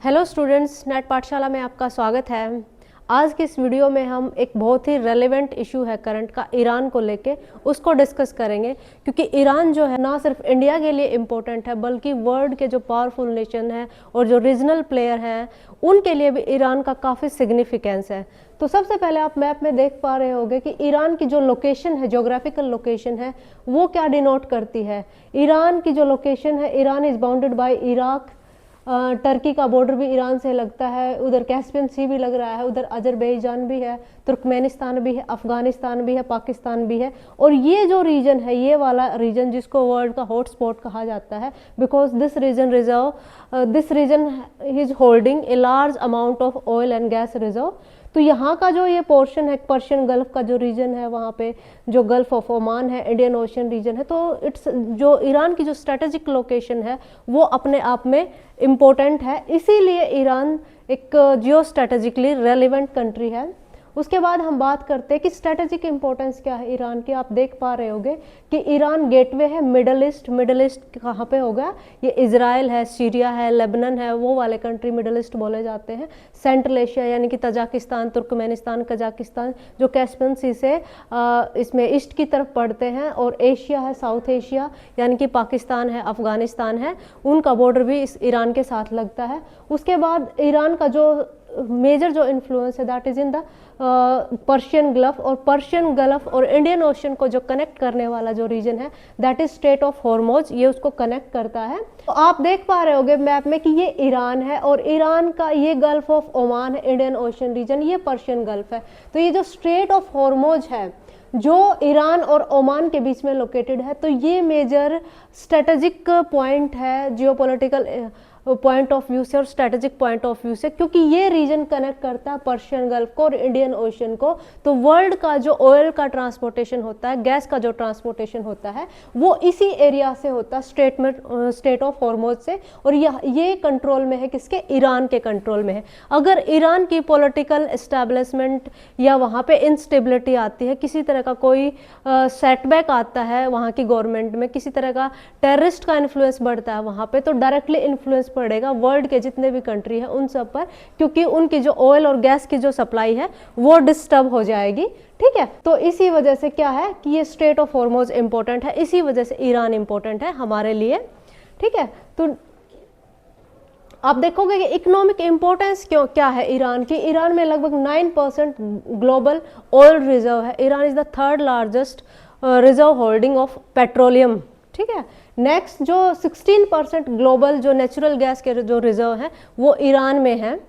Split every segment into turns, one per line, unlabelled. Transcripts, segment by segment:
Hello students, net पाठशाला में आपका स्वागत है। आज के इस वीडियो में हम एक बहुत ही रेलेवेंट इशू है करंट का, ईरान को लेके उसको डिस्कस करेंगे। क्योंकि ईरान जो है ना सिर्फ इंडिया के लिए इम्पोर्टेंट है बल्कि वर्ल्ड के जो पावरफुल नेशन है और जो रीजनल प्लेयर हैं उनके लिए भी ईरान का काफ़ी सिग्निफिकेंस है। तो सबसे पहले आप मैप में देख पा रहे होंगे कि ईरान की जो लोकेशन है, ज्योग्राफिकल लोकेशन है, वो क्या डिनोट करती है। ईरान की जो लोकेशन है, Iran is bounded by Iraq, Turkey का बॉर्डर भी ईरान से लगता है, उधर कैस्पियन सी भी लग रहा है, उधर अजरबैजान भी है, तुर्कमेनिस्तान भी है, अफगानिस्तान भी है, पाकिस्तान भी है। और ये जो रीजन है, ये वाला रीजन जिसको वर्ल्ड का हॉट स्पॉट कहा जाता है, because this region is holding a large amount of oil and gas reserve. तो यहाँ का जो ये पोर्शन है, पर्शियन गल्फ का जो रीजन है, वहाँ पे जो गल्फ ऑफ ओमान है, इंडियन ओशन रीजन है, तो इट्स जो ईरान की जो स्ट्रेटेजिक लोकेशन है वो अपने आप में इम्पोर्टेंट है। इसीलिए ईरान एक जियो स्ट्रेटेजिकली रेलिवेंट कंट्री है। उसके बाद हम बात करते हैं कि स्ट्रेटेजिक इंपॉर्टेंस क्या है ईरान की। आप देख पा रहे होंगे कि ईरान गेटवे है मिडल ईस्ट कहाँ पे होगा, ये इजराइल है, सीरिया है, लेबनान है, वो वाले कंट्री मिडल ईस्ट बोले जाते हैं। सेंट्रल एशिया यानी कि तजाकिस्तान, तुर्कमेनिस्तान, कजाकिस्तान जो कैस्पियन सी से इसमें ईस्ट की तरफ पड़ते हैं। और एशिया है, साउथ एशिया यानी कि पाकिस्तान है, अफगानिस्तान है, उनका बॉर्डर भी इस ईरान के साथ लगता है। उसके बाद ईरान का जो मेजर जो इन्फ्लुएंस है that is in the Persian gulf, और पर्शियन गल्फ और इंडियन ओशन को जो कनेक्ट करने वाला जो रीजन है that is straight of Hormuz, ये उसको कनेक्ट करता है। तो आप देख पा रहे होंगे मैप में कि ये ईरान है और ईरान का ये गल्फ ऑफ ओमान है, इंडियन ओशन रीजन, ये पर्शियन गल्फ है। तो ये जो स्ट्रेट ऑफ हॉर्मोज है जो ईरान और ओमान के बीच में लोकेटेड है, तो ये मेजर स्ट्रेटेजिक पॉइंट है जियोपॉलिटिकल पॉइंट ऑफ व्यू से और स्ट्रेटेजिक पॉइंट ऑफ व्यू से, क्योंकि ये रीजन कनेक्ट करता है पर्शियन गल्फ को और इंडियन ओशन को। तो वर्ल्ड का जो ऑयल का ट्रांसपोर्टेशन होता है, गैस का जो ट्रांसपोर्टेशन होता है, वो इसी एरिया से होता है, स्ट्रेट ऑफ हॉर्मोज से। और ये कंट्रोल में है, किसके? ईरान के कंट्रोल में है। अगर ईरान की पॉलिटिकल एस्टैब्लिशमेंट या वहाँ पे इंस्टेबिलिटी आती है, किसी तरह का कोई सेटबैक आता है वहाँ की गवर्नमेंट में, किसी तरह का टेररिस्ट का इन्फ्लुएंस बढ़ता है वहाँ पे, तो डायरेक्टली इन्फ्लुएंस पड़ेगा वर्ल्ड के जितने भी कंट्री है उन सब पर, क्योंकि उनकी जो ऑयल और गैस की जो सप्लाई है वो डिस्टर्ब हो जाएगी। ठीक है, तो इसी वजह से क्या है कि ये स्ट्रेट ऑफ हॉर्मोज इंपॉर्टेंट है, इसी वजह से ईरान इंपॉर्टेंट है हमारे लिए। ठीक है, तो आप देखोगे कि इकोनॉमिक इंपॉर्टेंस क्या है ईरान की। ईरान में लगभग 9% ग्लोबल ऑयल रिजर्व है। Iran is the third largest reserve holding of petroleum. ठीक है, नेक्स्ट जो 16% ग्लोबल जो नेचुरल गैस के जो रिजर्व है वो ईरान में है।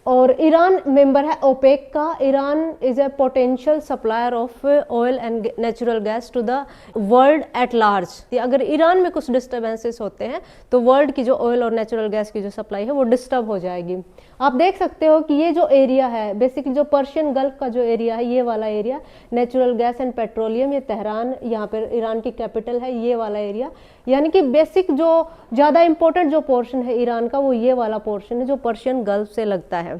और ईरान मेंबर है ओपेक का। Iran is a potential supplier of oil and natural gas to the world at large. अगर ईरान में कुछ डिस्टर्बेंसेस होते हैं तो वर्ल्ड की जो ऑयल और नेचुरल गैस की जो सप्लाई है वो डिस्टर्ब हो जाएगी। आप देख सकते हो कि ये जो एरिया है, बेसिकली जो पर्शियन गल्फ का जो एरिया है, ये वाला area natural gas and petroleum, ये तेहरान यहाँ पर ईरान की कैपिटल है, ये वाला एरिया। यानी कि बेसिक जो ज़्यादा इंपॉर्टेंट जो पोर्शन है ईरान का वो ये वाला पोर्शन है जो पर्शियन गल्फ से लगता है।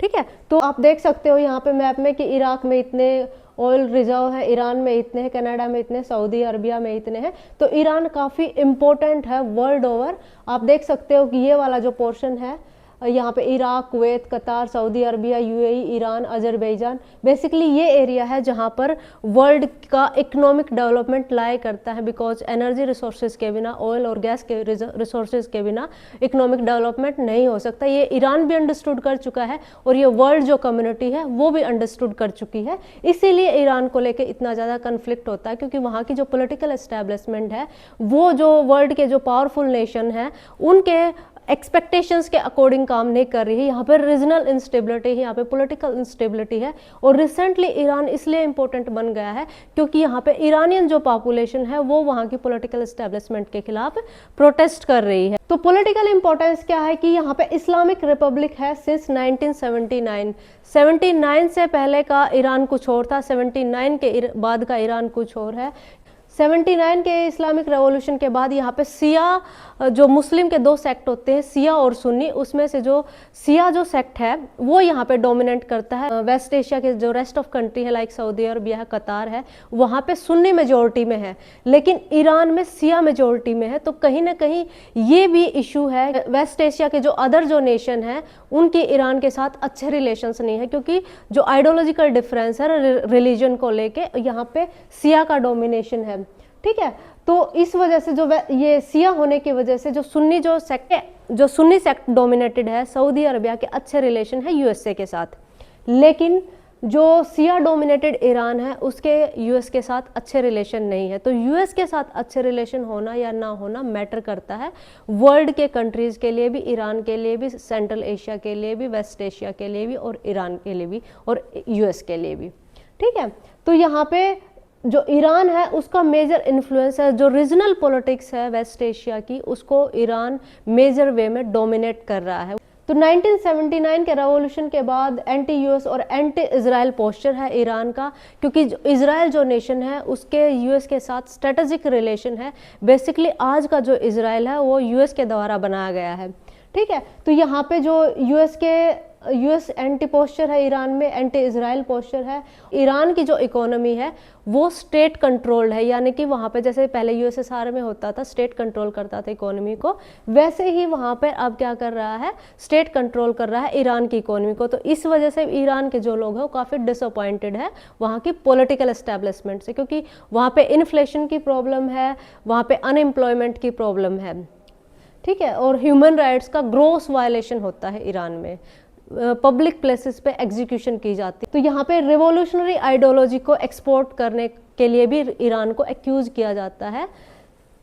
ठीक है, तो आप देख सकते हो यहाँ पे मैप में कि इराक में इतने ऑयल रिजर्व है, ईरान में इतने हैं, कनाडा में इतने, सऊदी अरबिया में इतने हैं। तो ईरान काफ़ी इम्पोर्टेंट है वर्ल्ड ओवर। आप देख सकते हो कि ये वाला जो पोर्शन है यहाँ पे इराक, कुवैत, कतार, Saudi Arabia, UAE, Iran, Azerbaijan, basically ये एरिया है जहाँ पर वर्ल्ड का इकोनॉमिक डेवलपमेंट लाई करता है। बिकॉज एनर्जी रिसोर्सेज के बिना, ऑयल और गैस के रिसोर्सेज के बिना इकोनॉमिक डेवलपमेंट नहीं हो सकता। ये ईरान भी अंडरस्टूड कर चुका है और ये वर्ल्ड जो कम्युनिटी है वो भी अंडरस्टूड कर चुकी है। इसीलिए ईरान को लेकर इतना ज़्यादा कन्फ्लिक्ट होता है, क्योंकि वहाँ की जो पोलिटिकल एस्टैब्लिशमेंट है वो जो वर्ल्ड के जो पावरफुल नेशन है उनके एक्सपेक्टेशंस के अकॉर्डिंग काम नहीं कर रही है। यहाँ पर रीजनल इंस्टेबिलिटी है, यहाँ पे पॉलिटिकल इंस्टेबिलिटी है। और रिसेंटली ईरान इसलिए इम्पोर्टेंट बन गया है क्योंकि यहाँ पे ईरानियन जो पॉपुलेशन है वो वहाँ की पॉलिटिकल एस्टेब्लिशमेंट के खिलाफ प्रोटेस्ट कर रही है। तो पॉलिटिकल इंपॉर्टेंस क्या है कि यहाँ पे इस्लामिक रिपब्लिक है सिंस 1979। 79 से पहले का ईरान कुछ और था, 79 के बाद का ईरान कुछ और है। 79 के इस्लामिक रेवोल्यूशन के बाद यहाँ पे सिया जो मुस्लिम के दो सेक्ट होते हैं, सिया और सुन्नी, उसमें से जो सिया जो सेक्ट है वो यहाँ पे डोमिनेट करता है। वेस्ट एशिया के जो रेस्ट ऑफ कंट्री है लाइक सऊदी अरबिया है, कतार है, वहाँ पे सुन्नी मेजोरिटी में है, लेकिन ईरान में सिया मेजोरिटी में है। तो कहीं ना कहीं ये भी इशू है। वेस्ट एशिया के जो अदर जो नेशन है उनकी ईरान के साथ अच्छे रिलेशंस नहीं है, क्योंकि जो आइडियोलॉजिकल डिफरेंस है रिलीजन को लेके, यहाँ पे सिया का डोमिनेशन है। ठीक है, तो इस वजह से जो ये सिया होने की वजह से जो सुन्नी जो सेक्ट है, जो सुन्नी सेक्ट डोमिनेटेड है, सऊदी अरबिया के अच्छे रिलेशन है यूएसए के साथ, लेकिन जो सिया डोमिनेटेड ईरान है उसके यूएस के साथ अच्छे रिलेशन नहीं है। तो यूएस के साथ अच्छे रिलेशन होना या ना होना मैटर करता है वर्ल्ड के कंट्रीज के लिए भी, ईरान के लिए भी, सेंट्रल एशिया के लिए भी, वेस्ट एशिया के लिए भी, और ईरान के लिए भी, और यूएस के लिए भी। ठीक है, तो यहाँ पे जो ईरान है उसका मेजर इन्फ्लुएंस है, जो रीजनल पॉलिटिक्स है वेस्ट एशिया की, उसको ईरान मेजर वे में डोमिनेट कर रहा है। तो 1979 के रेवोल्यूशन के बाद एंटी यूएस और एंटी इजराइल पोस्चर है ईरान का, क्योंकि इजराइल जो नेशन है उसके यूएस के साथ स्ट्रेटेजिक रिलेशन है। बेसिकली आज का जो इजराइल है वो यूएस के द्वारा बनाया गया है। ठीक है, तो यहाँ पे जो यूएस एंटी पोस्चर है ईरान में, एंटी इजराइल पोस्चर है। ईरान की जो इकोनॉमी है वो स्टेट कंट्रोल्ड है, यानी कि वहाँ पे जैसे पहले यूएसएसआर में होता था स्टेट कंट्रोल करता था इकोनॉमी को, वैसे ही वहाँ पे अब क्या कर रहा है, स्टेट कंट्रोल कर रहा है ईरान की इकोनॉमी को। तो इस वजह से ईरान के जो लोग हैं वो काफ़ी डिसअपॉइंटेड है वहाँ की पॉलिटिकल एस्टेब्लिशमेंट से, क्योंकि वहाँ पे इन्फ्लेशन की प्रॉब्लम है, वहाँ पे अनएम्प्लॉयमेंट की प्रॉब्लम है। ठीक है, और ह्यूमन राइट्स का ग्रोस वायलेशन होता है ईरान में, पब्लिक प्लेसेस पे एग्जीक्यूशन की जाती है। तो यहाँ पे रिवोल्यूशनरी आइडियोलॉजी को एक्सपोर्ट करने के लिए भी ईरान को एक्यूज किया जाता है।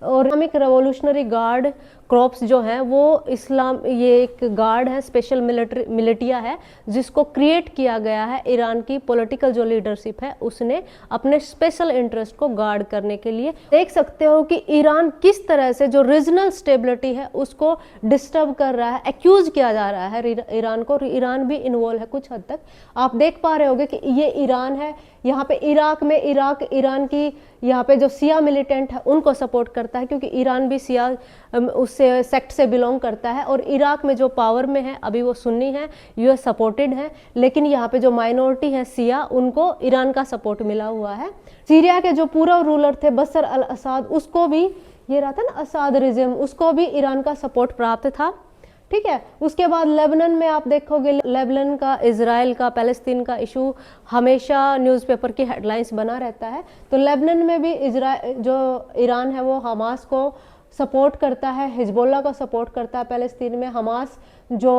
और इस्लामिक रेवोल्यूशनरी गार्ड क्रॉप्स जो हैं वो ये एक गार्ड है, स्पेशल मिलिटिया है, जिसको क्रिएट किया गया है ईरान की पॉलिटिकल जो लीडरशिप है उसने अपने स्पेशल इंटरेस्ट को गार्ड करने के लिए। देख सकते हो कि ईरान किस तरह से जो रीजनल स्टेबिलिटी है उसको डिस्टर्ब कर रहा है, एक्यूज किया जा रहा है ईरान को। ईरान भी इन्वॉल्व है कुछ हद तक। आप देख पा रहे होगे कि ये ईरान है, यहाँ पे इराक में ईरान की यहाँ पे जो सिया मिलिटेंट है उनको सपोर्ट करता है, क्योंकि ईरान भी सिया उससे सेक्ट से बिलोंग करता है। और इराक में जो पावर में है अभी वो सुन्नी है, यूएस सपोर्टेड है, लेकिन यहाँ पे जो माइनॉरिटी है सिया, उनको ईरान का सपोर्ट मिला हुआ है। सीरिया के जो पूर्व रूलर थे बशर अल असद, उसको भी ये रहा था ना असाद रिजिम, उसको भी ईरान का सपोर्ट प्राप्त था। ठीक है, उसके बाद लेबनान में आप देखोगे, लेबनान का, इजराइल का, पैलेस्तीन का इशू हमेशा न्यूज़पेपर की हेडलाइंस बना रहता है। तो लेबनान में भी जो ईरान है वो हमास को सपोर्ट करता है, हिजबुल्लाह को सपोर्ट करता है। पैलेस्तीन में हमास जो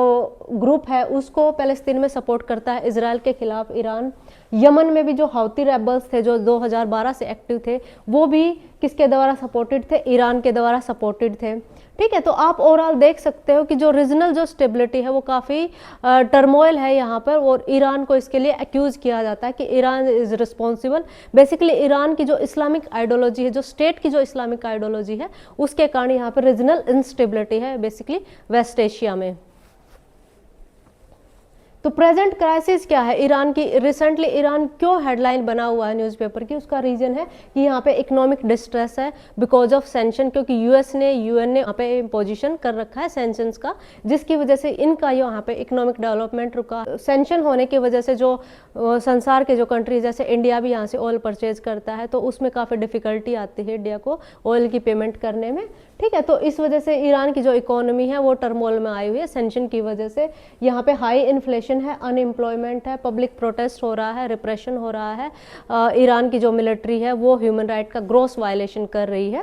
ग्रुप है उसको पैलेस्तीन में सपोर्ट करता है इजराइल के खिलाफ ईरान। यमन में भी जो हौती रेबल्स थे जो 2012 से एक्टिव थे, वो भी किसके द्वारा सपोर्टेड थे, ईरान के द्वारा सपोर्टेड थे। ठीक है, तो आप ओवरऑल देख सकते हो कि जो रीजनल जो स्टेबिलिटी है वो काफ़ी टर्मोइल है यहाँ पर, और ईरान को इसके लिए एक्यूज किया जाता है कि Iran is responsible. Basically Iran की जो इस्लामिक आइडियोलॉजी है, जो स्टेट की जो इस्लामिक आइडियोलॉजी है, उसके कारण यहाँ पर रीजनल इंस्टेबिलिटी है बेसिकली वेस्ट एशिया में। तो प्रेजेंट क्राइसिस क्या है ईरान की? रिसेंटली ईरान क्यों हेडलाइन बना हुआ है न्यूज़पेपर की? उसका रीजन है कि यहाँ पे इकोनॉमिक डिस्ट्रेस है बिकॉज ऑफ सैंक्शन, क्योंकि यूएस ने, यूएन ने यहाँ पे इम्पोजिशन कर रखा है सैंक्शंस का, जिसकी वजह से इनका यहाँ पे इकोनॉमिक डेवलपमेंट रुका। सैंक्शन होने की वजह से जो संसार के जो कंट्रीज जैसे इंडिया भी यहाँ से ऑयल परचेज करता है, तो उसमें काफ़ी डिफिकल्टी आती है इंडिया को ऑयल की पेमेंट करने में। ठीक है, तो इस वजह से ईरान की जो इकोनॉमी है वो टर्मोल में आई हुई है सैंक्शन की वजह से। यहाँ पे हाई इन्फ्लेशन है, अनएम्प्लॉयमेंट है, पब्लिक प्रोटेस्ट हो रहा है, रिप्रेशन हो रहा है। ईरान की जो मिलिट्री है वो ह्यूमन राइट का ग्रॉस वायलेशन कर रही है।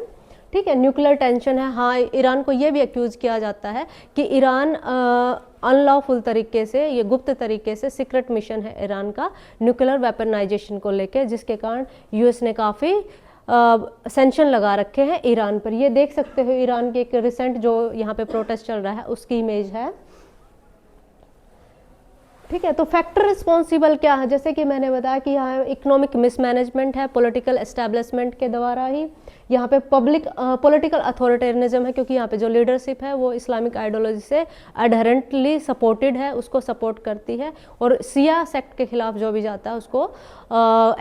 ठीक है, न्यूक्लियर टेंशन है। हाँ, ईरान को ये भी एक्यूज किया जाता है कि ईरान अनलॉफुल तरीके से, ये गुप्त तरीके से सीक्रेट मिशन है ईरान का न्यूक्लियर वेपनाइजेशन को लेकर, जिसके कारण यूएस ने काफ़ी सैंक्शन लगा रखे हैं ईरान पर। ये देख सकते हो ईरान के एक रिसेंट जो यहाँ पे प्रोटेस्ट चल रहा है उसकी इमेज है। ठीक है, तो फैक्टर रिस्पॉन्सिबल क्या है? जैसे कि मैंने बताया कि यहाँ इकोनॉमिक मिसमैनेजमेंट है पॉलिटिकल एस्टेब्लिशमेंट के द्वारा ही। यहाँ पे पॉलिटिकल अथॉरिटेरियनिज्म है, क्योंकि यहाँ पे जो लीडरशिप है वो इस्लामिक आइडियोलॉजी से एडहेरेंटली सपोर्टेड है, उसको सपोर्ट करती है। और सिया सेक्ट के खिलाफ जो भी जाता है उसको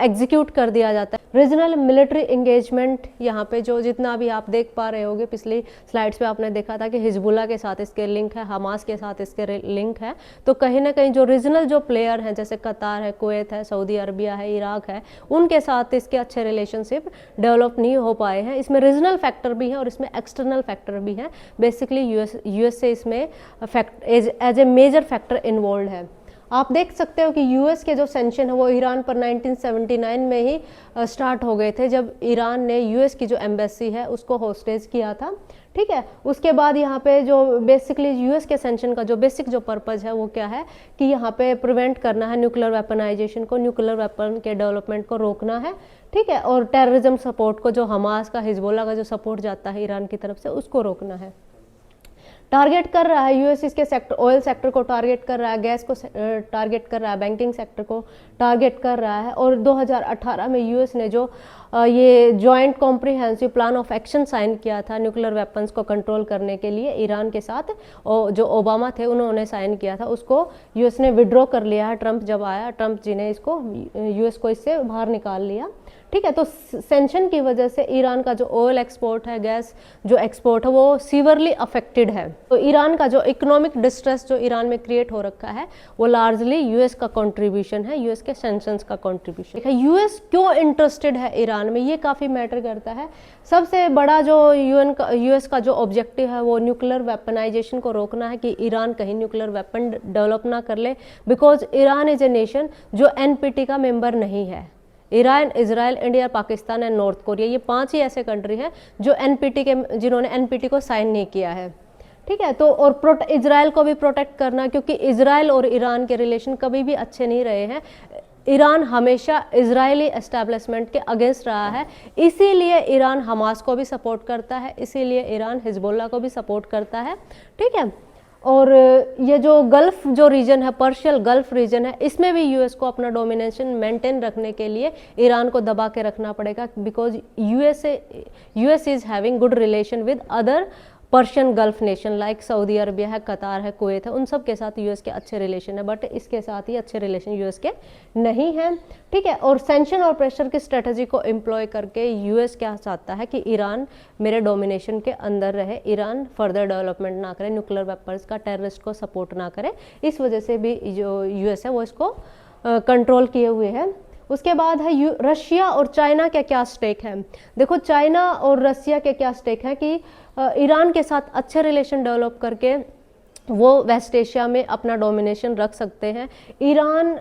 एग्जीक्यूट कर दिया जाता है। रीजनल मिलिट्री इंगेजमेंट, यहाँ पे जो जितना भी आप देख पा रहे होगे, पिछली स्लाइड्स पे आपने देखा था कि हिजबुल्ला के साथ इसके लिंक है, हमास के साथ इसके लिंक है। तो कहीं ना कहीं जो रीजनल जो प्लेयर हैं जैसे कतार है, कुवैत है, सऊदी अरबिया है, इराक है, उनके साथ इसके अच्छे रिलेशनशिप डेवलप नहीं हो पाए हैं। इसमें रीजनल फैक्टर भी है और इसमें एक्सटर्नल फैक्टर भी है। बेसिकली यूएस से इसमें as a major factor involve है। आप देख सकते हो कि यूएस के जो सैंक्शन है वो ईरान पर 1979 में ही स्टार्ट हो गए थे, जब ईरान ने यूएस की जो एम्बेसी है उसको होस्टेज किया था। ठीक है, उसके बाद यहाँ पे जो बेसिकली यूएस के सैंक्शन का जो बेसिक जो पर्पज़ है वो क्या है कि यहाँ पे प्रिवेंट करना है न्यूक्लियर वेपनाइजेशन को, न्यूक्लियर वेपन के डेवलपमेंट को रोकना है। ठीक है, और टेररिज्म सपोर्ट को, जो हमास का, हिजबुल्ला का जो सपोर्ट जाता है ईरान की तरफ से, उसको रोकना है। टारगेट कर रहा है यूएस इसके सेक्टर, ऑयल सेक्टर को टारगेट कर रहा है, गैस को टारगेट कर रहा है, बैंकिंग सेक्टर को टारगेट कर रहा है। और 2018 में यूएस ने जो ये joint comprehensive plan of action sign किया था न्यूक्लियर वेपन्स को कंट्रोल करने के लिए ईरान के साथ, और जो ओबामा थे उन्होंने साइन किया था, उसको यूएस ने विड्रॉ कर लिया है। ट्रंप जब आया, ट्रंप जी ने इसको यूएस को इससे बाहर निकाल लिया। ठीक है, तो सैंक्शन की वजह से ईरान का जो ऑयल एक्सपोर्ट है, गैस जो एक्सपोर्ट है, वो सीवरली अफेक्टेड है। तो ईरान का जो इकोनॉमिक डिस्ट्रेस जो ईरान में क्रिएट हो रखा है वो लार्जली यूएस का कंट्रीब्यूशन है, यूएस के सैंक्शंस का कंट्रीब्यूशन है। यूएस क्यों इंटरेस्टेड है ईरान में, ये काफ़ी मैटर करता है। सबसे बड़ा जो यूएस का जो ऑब्जेक्टिव है वो न्यूक्लियर वेपनाइजेशन को रोकना है, कि ईरान कहीं न्यूक्लियर वेपन डेवलप ना कर ले, because Iran is a nation जो एनपीटी का मेंबर नहीं है। Iran, Israel, India, Pakistan and north Korea, ये 5 ही ऐसे कंट्री हैं जो एनपीटी के, जिन्होंने एनपीटी को साइन नहीं किया है। ठीक है, तो और इजराइल को भी प्रोटेक्ट करना, क्योंकि इजराइल और ईरान के रिलेशन कभी भी अच्छे नहीं रहे हैं। ईरान हमेशा इजरायली एस्टैब्लिशमेंट के अगेंस्ट रहा है, इसीलिए ईरान हमास को भी सपोर्ट करता है, इसीलिए ईरान हिजबुल्ला को भी सपोर्ट करता है। ठीक है, और ये जो गल्फ जो रीजन है, पर्शियल गल्फ रीजन है, इसमें भी यूएस को अपना डोमिनेशन मेंटेन रखने के लिए ईरान को दबा के रखना पड़ेगा, because US is having good relation with other Persian gulf nation like Saudi Arabia है, कतार है, कुवैत है, उन सब के साथ यूएस के अच्छे रिलेशन है, बट इसके साथ ही अच्छे रिलेशन यूएस के नहीं हैं। ठीक है, और सैंक्शन और प्रेशर की स्ट्रेटजी को एम्प्लॉय करके यूएस क्या चाहता है कि ईरान मेरे डोमिनेशन के अंदर रहे, ईरान फर्दर डेवलपमेंट ना करे, न्यूक्लियर वेपन्स का, टेररिस्ट को सपोर्ट ना करे। इस वजह से भी जो यूएस है वो इसको कंट्रोल किए हुए है। उसके बाद है रशिया और चाइना के क्या स्टेक है। देखो, चाइना और रशिया के क्या स्टेक है कि ईरान के साथ अच्छे रिलेशन डेवलप करके वो वेस्ट एशिया में अपना डोमिनेशन रख सकते हैं। ईरान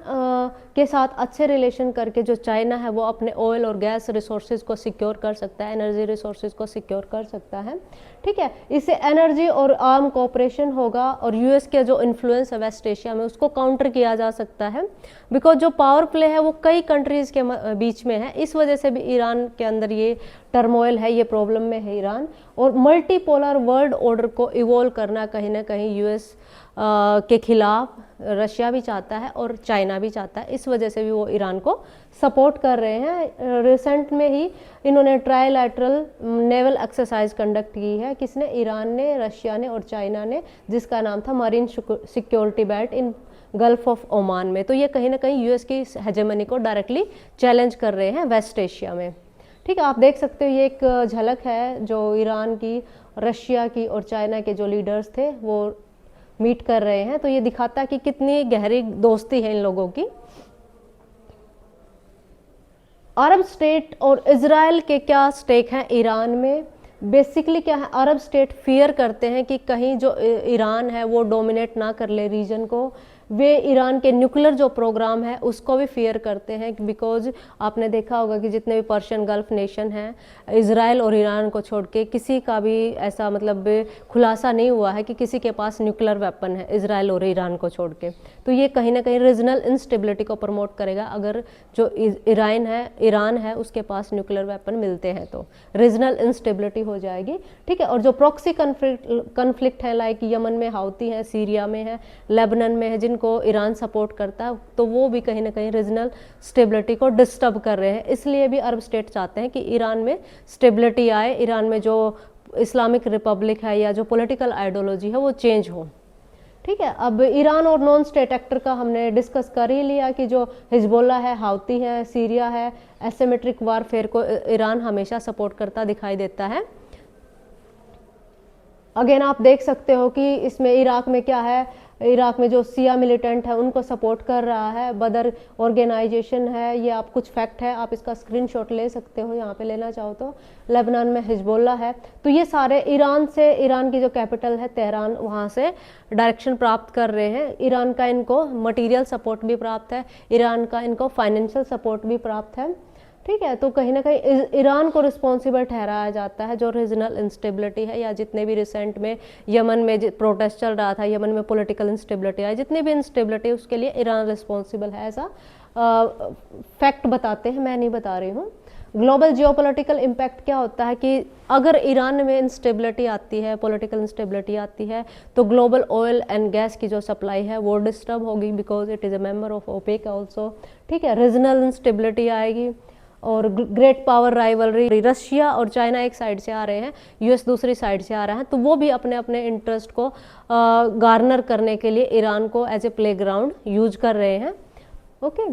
के साथ अच्छे रिलेशन करके जो चाइना है वो अपने ऑयल और गैस रिसोर्सेज को सिक्योर कर सकता है, एनर्जी रिसोर्सेज को सिक्योर कर सकता है। ठीक है, इससे एनर्जी और आर्म कोऑपरेशन होगा, और यूएस के जो इन्फ्लुएंस है वेस्ट एशिया में उसको काउंटर किया जा सकता है, बिकॉज जो पावर प्ले है वो कई कंट्रीज़ के बीच में है। इस वजह से भी ईरान के अंदर ये टर्मोइल है, ये प्रॉब्लम में है ईरान। और मल्टीपोलर वर्ल्ड ऑर्डर को इवॉल्व करना कहीं ना कहीं यूएस के खिलाफ रशिया भी चाहता है और चाइना भी चाहता है। इस वजह से भी वो ईरान को सपोर्ट कर रहे हैं। रिसेंट में ही इन्होंने ट्राइलैटरल नेवल एक्सरसाइज कंडक्ट की है, किसने, ईरान ने, रशिया ने और चाइना ने, जिसका नाम था marine security belt in gulf of Oman में। तो ये कहीं ना कहीं यूएस की हेजेमनी को डायरेक्टली चैलेंज कर रहे हैं वेस्ट एशिया में। ठीक है, आप देख सकते हो ये एक झलक है जो ईरान की, रशिया की और चाइना के जो लीडर्स थे वो मीट कर रहे हैं। तो ये दिखाता है कि कितनी गहरी दोस्ती है इन लोगों की। अरब स्टेट और इजराइल के क्या स्टेक हैं ईरान में। बेसिकली क्या है, अरब स्टेट फियर करते हैं कि कहीं जो ईरान है वो डोमिनेट ना कर ले रीजन को। वे ईरान के न्यूक्लियर जो प्रोग्राम है उसको भी फियर करते हैं, बिकॉज आपने देखा होगा कि जितने भी पर्शियन गल्फ नेशन हैं, इजराइल और ईरान को छोड़ के किसी का भी ऐसा मतलब खुलासा नहीं हुआ है कि किसी के पास न्यूक्लियर वेपन है, इजराइल और ईरान को छोड़ के। तो ये कहीं ना कहीं रीजनल इंस्टेबिलिटी को प्रमोट करेगा। अगर जो ईरान है उसके पास न्यूक्लियर वेपन मिलते हैं तो रीजनल इंस्टेबिलिटी हो जाएगी। ठीक है, और जो प्रॉक्सी कन्फ्लिक्ट है लाइक यमन में हाउती है, सीरिया में है, लेबनान में है, जिनको ईरान सपोर्ट करता है, तो वो भी कहीं ना कहीं रीजनल स्टेबिलिटी को डिस्टर्ब कर रहे हैं। इसलिए भी अरब स्टेट चाहते हैं कि ईरान में स्टेबिलिटी आए, ईरान में जो इस्लामिक रिपब्लिक है या जो पॉलिटिकल आइडियोलॉजी है वो चेंज हो। ठीक है, अब ईरान और नॉन स्टेट एक्टर का हमने डिस्कस कर ही लिया कि जो हिजबुल्ला है, हाउती है, सीरिया है, एसिमेट्रिक वारफेयर को ईरान हमेशा सपोर्ट करता दिखाई देता है। अगेन आप देख सकते हो कि इसमें इराक में क्या है, इराक में जो सिया मिलिटेंट है उनको सपोर्ट कर रहा है, बदर ऑर्गेनाइजेशन है, ये आप कुछ फैक्ट है, आप इसका स्क्रीनशॉट ले सकते हो यहाँ पे लेना चाहो तो। लेबनान में हिजबुल्ला है, तो ये सारे ईरान से, ईरान की जो कैपिटल है तेहरान, वहाँ से डायरेक्शन प्राप्त कर रहे हैं। ईरान का इनको मटीरियल सपोर्ट भी प्राप्त है, ईरान का इनको फाइनेंशियल सपोर्ट भी प्राप्त है। ठीक है, तो कहीं ना कहीं ईरान को रिस्पॉन्सिबल ठहराया जाता है जो रीजनल इंस्टेबिलिटी है, या जितने भी रिसेंट में यमन में प्रोटेस्ट चल रहा था, यमन में पॉलिटिकल इंस्टेबिलिटी है, जितनी भी इंस्टेबिलिटी उसके लिए ईरान रिस्पॉन्सिबल है, ऐसा फैक्ट बताते हैं, मैं नहीं बता रही हूँ। ग्लोबल जियोपॉलिटिकल इम्पैक्ट क्या होता है कि अगर ईरान में इंस्टेबिलिटी आती है, पॉलिटिकल इंस्टेबिलिटी आती है, तो ग्लोबल ऑयल एंड गैस की जो सप्लाई है वो डिस्टर्ब होगी, because it is a member of OPEC also. ठीक है, रीजनल इंस्टेबिलिटी आएगी और ग्रेट पावर राइवलरी, रशिया और चाइना एक साइड से आ रहे हैं, यूएस दूसरी साइड से आ रहा है, तो वो भी अपने अपने इंटरेस्ट को गार्नर करने के लिए ईरान को एज ए प्लेग्राउंड यूज कर रहे हैं। ओके,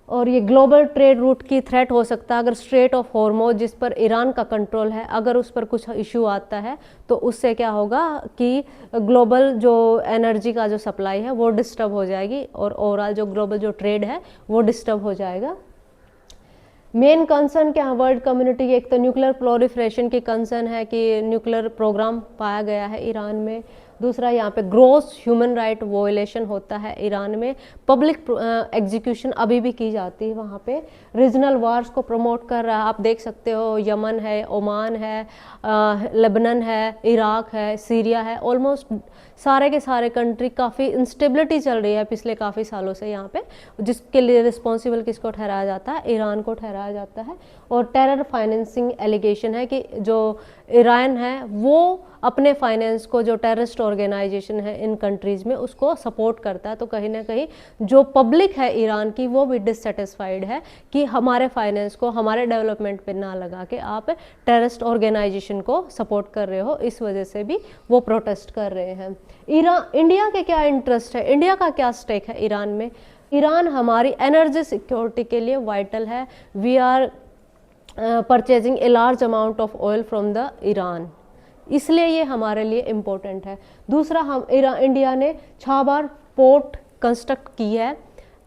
और ये ग्लोबल ट्रेड रूट की थ्रेट हो सकता है अगर स्ट्रेट ऑफ हॉर्मुज़, जिस पर ईरान का कंट्रोल है, अगर उस पर कुछ इशू आता है तो उससे क्या होगा कि ग्लोबल जो एनर्जी का जो सप्लाई है वो डिस्टर्ब हो जाएगी, और ओवरऑल जो ग्लोबल जो ट्रेड है वो डिस्टर्ब हो जाएगा। मेन कंसर्न क्या है वर्ल्ड कम्युनिटी की, एक तो न्यूक्लियर प्रोलिफरेशन की कंसर्न है कि न्यूक्लियर प्रोग्राम पाया गया है ईरान में। दूसरा, यहाँ पे ग्रोस ह्यूमन राइट वोलेशन होता है ईरान में, पब्लिक एग्जीक्यूशन अभी भी की जाती है वहाँ पे, रीजनल वार्स को प्रमोट कर रहा है। आप देख सकते हो यमन है, ओमान है, लेबनान है, इराक है, सीरिया है, ऑलमोस्ट सारे के सारे कंट्री काफ़ी इंस्टेबिलिटी चल रही है पिछले काफ़ी सालों से यहाँ पे, जिसके लिए रिस्पॉन्सिबल किसको ठहराया जाता है, ईरान को ठहराया जाता है। और टेरर फाइनेंसिंग एलिगेशन है कि जो ईरान है वो अपने फाइनेंस को जो टेररिस्ट ऑर्गेनाइजेशन है इन कंट्रीज़ में उसको सपोर्ट करता है, तो कहीं ना कहीं जो पब्लिक है ईरान की वो भी डिससेटिस्फाइड है कि हमारे फाइनेंस को हमारे डेवलपमेंट पे ना लगा के आप टेररिस्ट ऑर्गेनाइजेशन को सपोर्ट कर रहे हो, इस वजह से भी वो प्रोटेस्ट कर रहे हैं। इंडिया के क्या इंटरेस्ट है, इंडिया का क्या स्टेक है ईरान में? ईरान हमारी एनर्जी सिक्योरिटी के लिए वाइटल है। We are purchasing a large amount of oil from the Iran, इसलिए ये हमारे लिए इम्पोर्टेंट है। दूसरा, हम इंडिया ने छाबार पोर्ट कंस्ट्रक्ट की है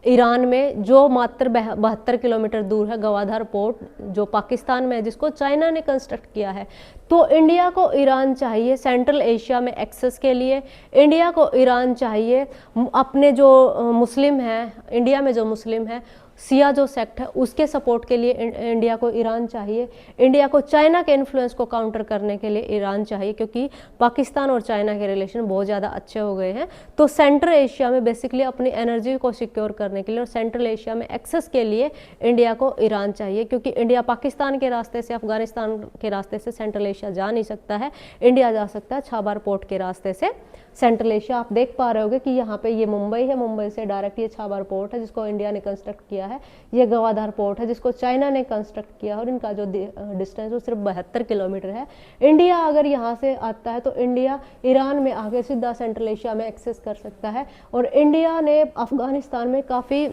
ईरान में, जो मात्र 72 किलोमीटर दूर है, गवादर पोर्ट जो पाकिस्तान में है, जिसको चाइना ने कंस्ट्रक्ट किया है। तो इंडिया को ईरान चाहिए सेंट्रल एशिया में एक्सेस के लिए, इंडिया को ईरान चाहिए अपने जो मुस्लिम हैं, इंडिया में जो मुस्लिम है, सिया जो सेक्ट है उसके सपोर्ट के लिए इंडिया को ईरान चाहिए, इंडिया को चाइना के इन्फ्लुएंस को काउंटर करने के लिए ईरान चाहिए, क्योंकि पाकिस्तान और चाइना के रिलेशन बहुत ज़्यादा अच्छे हो गए हैं। तो सेंट्रल एशिया में बेसिकली अपनी एनर्जी को सिक्योर करने के लिए और सेंट्रल एशिया में एक्सेस के लिए इंडिया को ईरान चाहिए, क्योंकि इंडिया पाकिस्तान के रास्ते से, अफगानिस्तान के रास्ते से सेंट्रल एशिया जा नहीं सकता है, इंडिया जा सकता है छाबार पोर्ट के रास्ते से सेंट्रल एशिया। आप देख पा रहे होगे कि यहाँ पे ये मुंबई है, मुंबई से डायरेक्ट ये छाबार पोर्ट है जिसको इंडिया ने कंस्ट्रक्ट किया है, ये गवादर पोर्ट है जिसको चाइना ने कंस्ट्रक्ट किया, और इनका जो डिस्टेंस वो सिर्फ 72 किलोमीटर है। इंडिया अगर यहाँ से आता है तो इंडिया ईरान में आगे सीधा सेंट्रल एशिया में एक्सेस कर सकता है, और इंडिया ने अफगानिस्तान में काफ़ी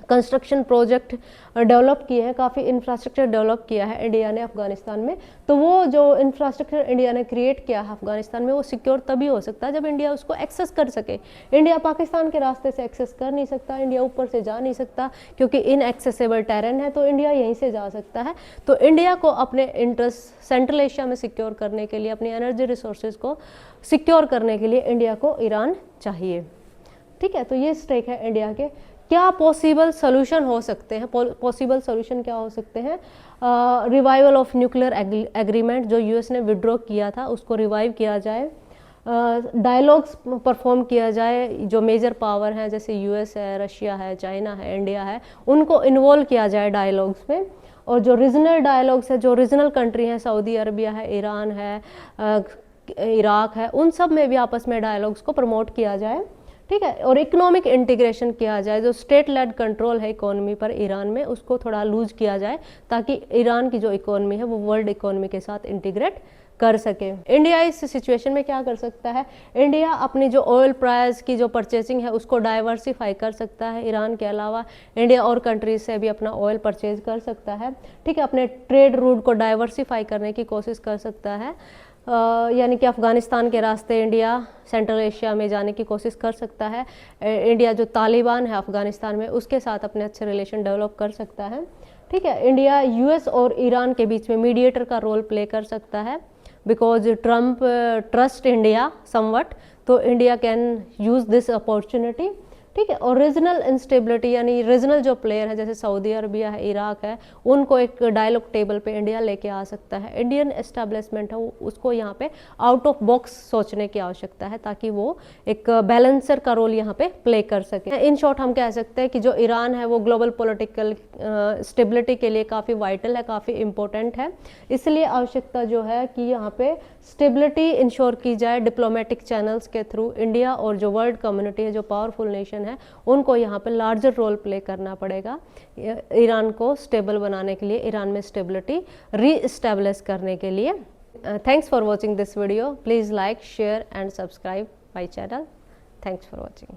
कंस्ट्रक्शन प्रोजेक्ट डेवलप किए हैं, काफ़ी इंफ्रास्ट्रक्चर डेवलप किया है इंडिया ने अफगानिस्तान में। तो वो जो इंफ्रास्ट्रक्चर इंडिया ने क्रिएट किया है अफगानिस्तान में, वो सिक्योर तभी हो सकता है जब इंडिया उसको एक्सेस कर सके। इंडिया पाकिस्तान के रास्ते से एक्सेस कर नहीं सकता, इंडिया ऊपर से जा नहीं सकता, क्योंकि इनएक्सेसिबल टेरेन है, तो इंडिया यहीं से जा सकता है। तो इंडिया को अपने इंटरेस्ट सेंट्रल एशिया में सिक्योर करने के लिए, अपनी एनर्जी रिसोर्सेज को सिक्योर करने के लिए इंडिया को ईरान चाहिए। ठीक है, तो ये स्टेक है इंडिया के। क्या पॉसिबल सोल्यूशन हो सकते हैं? पॉसिबल सोल्यूशन क्या हो सकते हैं? रिवाइवल ऑफ न्यूक्लियर एग्रीमेंट जो यूएस ने विड्रॉ किया था उसको रिवाइव किया जाए, डायलॉग्स परफॉर्म किया जाए, जो मेजर पावर हैं जैसे यूएस है, रशिया है, चाइना है, इंडिया है, उनको इन्वॉल्व किया जाए डायलॉग्स में। और जो रीजनल डायलॉग्स है, जो रीजनल कंट्री हैं, सऊदी अरबिया है, ईरान है, इराक है, उन सब में भी आपस में डायलॉग्स को प्रमोट किया जाए। ठीक है, और इकोनॉमिक इंटीग्रेशन किया जाए, जो स्टेट लेड कंट्रोल है इकोनॉमी पर ईरान में उसको थोड़ा लूज किया जाए, ताकि ईरान की जो इकोनॉमी है वो वर्ल्ड इकोनॉमी के साथ इंटीग्रेट कर सके। इंडिया इस सिचुएशन में क्या कर सकता है, इंडिया अपनी जो ऑयल प्राइस की जो परचेजिंग है उसको डाइवर्सिफाई कर सकता है। ईरान के अलावा इंडिया और कंट्रीज से भी अपना ऑयल परचेज कर सकता है, ठीक है, अपने ट्रेड रूट को डाइवर्सिफाई करने की कोशिश कर सकता है। यानी कि अफ़गानिस्तान के रास्ते इंडिया सेंट्रल एशिया में जाने की कोशिश कर सकता है। इंडिया जो तालिबान है अफ़गानिस्तान में उसके साथ अपने अच्छे रिलेशन डेवलप कर सकता है, ठीक है। इंडिया यूएस और ईरान के बीच में मीडिएटर का रोल प्ले कर सकता है, because Trump trust India somewhat, तो India can use this opportunity, ठीक है। और रीजनल इंस्टेबिलिटी यानी रीजनल जो प्लेयर है जैसे सऊदी अरबिया है, इराक है, उनको एक डायलॉग टेबल पे इंडिया लेके आ सकता है। इंडियन एस्टेब्लिशमेंट है उसको यहाँ पे आउट ऑफ बॉक्स सोचने की आवश्यकता है ताकि वो एक बैलेंसर का रोल यहाँ पे प्ले कर सके। इन शॉर्ट हम कह सकते हैं कि जो ईरान है वो ग्लोबल पॉलिटिकल स्टेबिलिटी के लिए काफ़ी वाइटल है, काफ़ी इंपॉर्टेंट है। इसलिए आवश्यकता जो है कि यहाँ पे स्टेबिलिटी इंश्योर की जाए डिप्लोमेटिक चैनल्स के थ्रू। इंडिया और जो वर्ल्ड कम्युनिटी है, जो पावरफुल नेशन है, उनको यहाँ पे लार्जर रोल प्ले करना पड़ेगा ईरान को स्टेबल बनाने के लिए, ईरान में स्टेबिलिटी री एस्टेब्लिश करने के लिए। Thanks for watching this video. Please like, share and subscribe my channel. Thanks for watching.